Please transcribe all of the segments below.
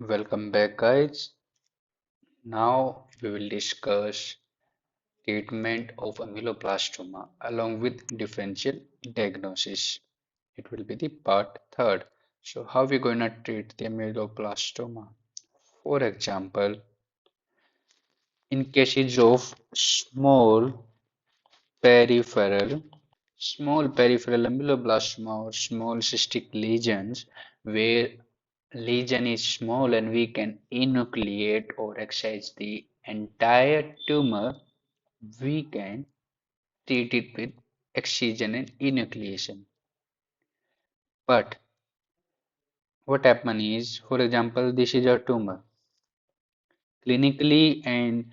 Welcome back, guys. Now we will discuss treatment of ameloblastoma along with differential diagnosis. It will be the part third. So, how we going to treat the ameloblastoma? For example, in cases of peripheral, small peripheral ameloblastoma or small cystic lesions, where lesion is small and we can enucleate or excise the entire tumor, we can treat it with excision and enucleation. But what happens is, for example, this is a tumor. Clinically and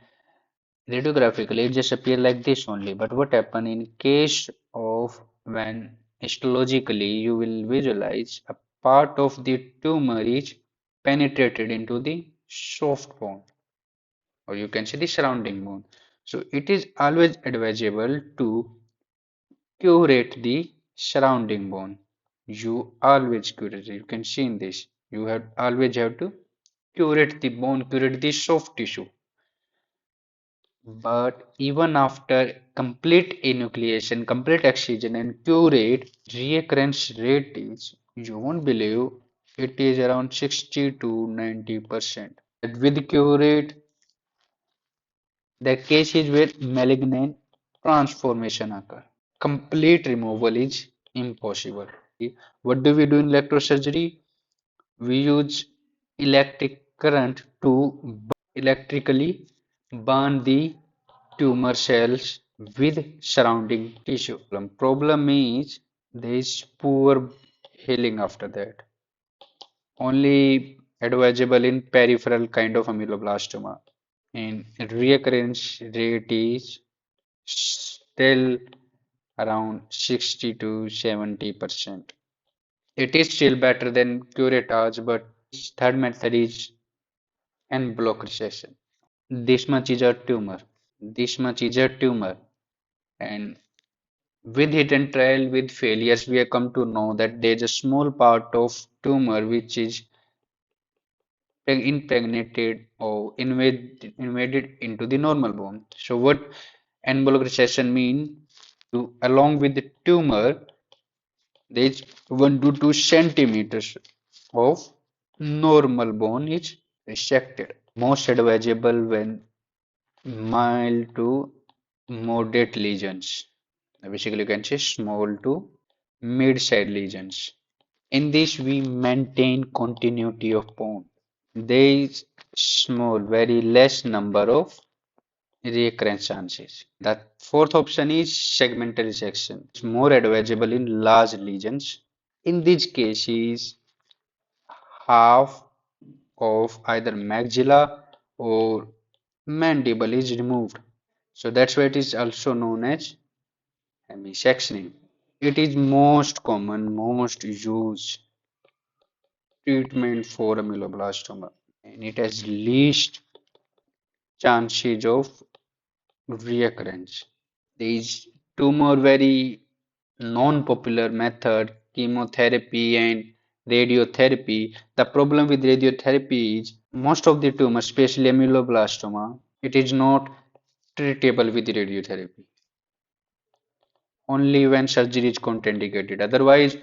radiographically, it just appear like this only. But what happens in case of when histologically you will visualize a part of the tumor is penetrated into the soft bone, or you can say the surrounding bone. So it is always advisable to curate the surrounding bone. You always curate. You can see in this. You have always have to curate the bone, curate the soft tissue. But even after complete enucleation, complete excision and curate, recurrence rate is, you won't believe, it is around 60 to 90%. With curate, the cases where malignant transformation occur. Complete removal is impossible. What do we do in electrosurgery? We use electric current to electrically burn the tumor cells with surrounding tissue. Problem is there is poor healing after that. Only advisable in peripheral kind of ameloblastoma. And recurrence rate is still around 60 to 70%. It is still better than curettage, but third method is Enbloc resection. This much is a tumor. This much is a tumor. And with hit and trial, with failures, we have come to know that there is a small part of tumor which is impregnated or invaded into the normal bone. So what Enbloc resection mean? To, along with the tumor, there is 1 to 2 centimeters of normal bone is resected. Most advisable when mild to moderate lesions. Basically, you can say small to mid-sized lesions. In this, we maintain continuity of bone. There is small, very less number of recurrence chances. The fourth option is segmental resection. It's more advisable in large lesions. In these cases, half of either maxilla or mandible is removed. So that's why it is also known as hemesectioning. It is most common, most used treatment for ameloblastoma, and it has least chances of recurrence. There is two more very non-popular method, chemotherapy and radiotherapy. The problem with radiotherapy is most of the tumors, especially ameloblastoma, it is not treatable with radiotherapy. Only when surgery is contraindicated. Otherwise,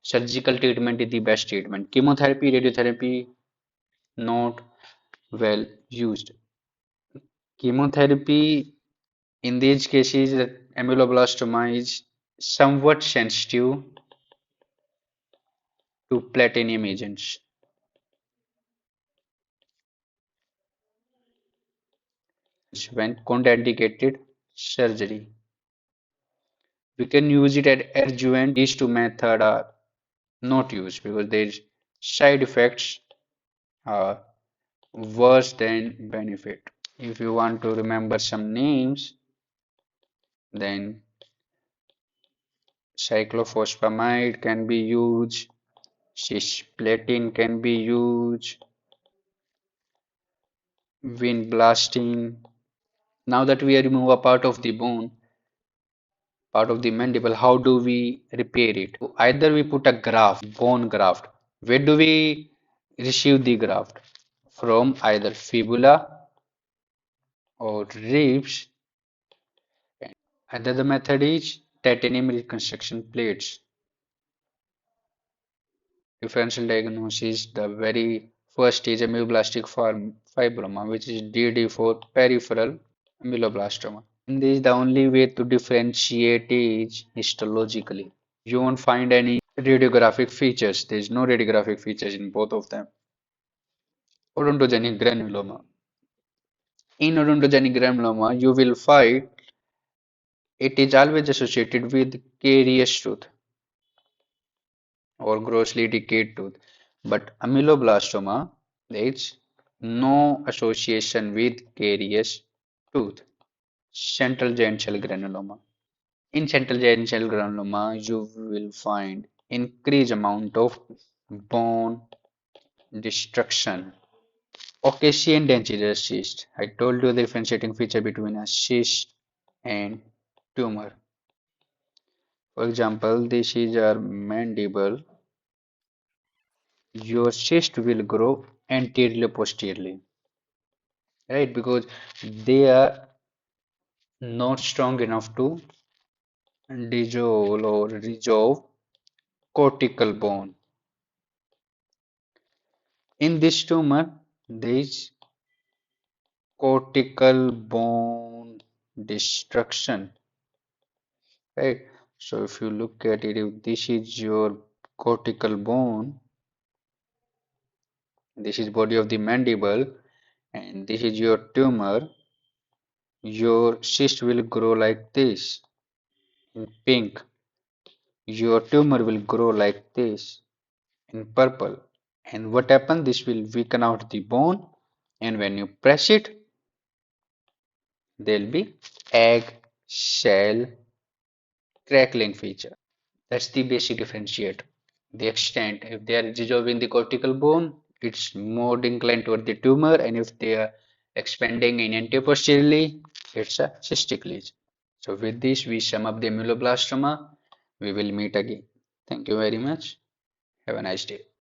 surgical treatment is the best treatment. Chemotherapy, radiotherapy, not well used. Chemotherapy in these cases, ameloblastoma is somewhat sensitive to platinum agents. When contraindicated surgery, we can use it as adjuvant. These two methods are not used because their side effects are worse than benefit. If you want to remember some names, then cyclophosphamide can be used, cisplatin can be used, vinblastine. Now that we remove a part of the bone, part of the mandible, how do we repair it? Either we put a graft, bone graft. Where do we receive the graft from either fibula or ribs. Another method is titanium reconstruction plates. Differential diagnosis, the very first is ameoblastic fibroma, which is DD for peripheral ameloblastoma. And this is the only way to differentiate is histologically. You won't find any radiographic features. There is no radiographic features in both of them. Odontogenic granuloma. In odontogenic granuloma, you will find it is always associated with carious tooth or grossly decayed tooth. But ameloblastoma, there is no association with carious tooth. Central giant cell granuloma. In central giant cell granuloma, you will find increased amount of bone destruction. Occasion dangerous cyst. I told you the differentiating feature between a cyst and tumor. For example, this is our mandible. Your cyst will grow anteriorly posteriorly, right? Because they are not strong enough to dissolve or resolve cortical bone. In this tumor, there is cortical bone destruction, right? So if you look at it, if this is your cortical bone, this is body of the mandible, and this is your tumor, your cyst will grow like this in pink. Your tumor will grow like this in purple. And what happens? This will weaken out the bone, and when you press it, there'll be egg shell crackling feature. That's the basic differentiate. The extent, if they are dissolving the cortical bone, it's more inclined toward the tumor, and if they are expanding in anteroposteriorly, it's a cystic lesion. So with this, we sum up the ameloblastoma. We will meet again. Thank you very much. Have a nice day.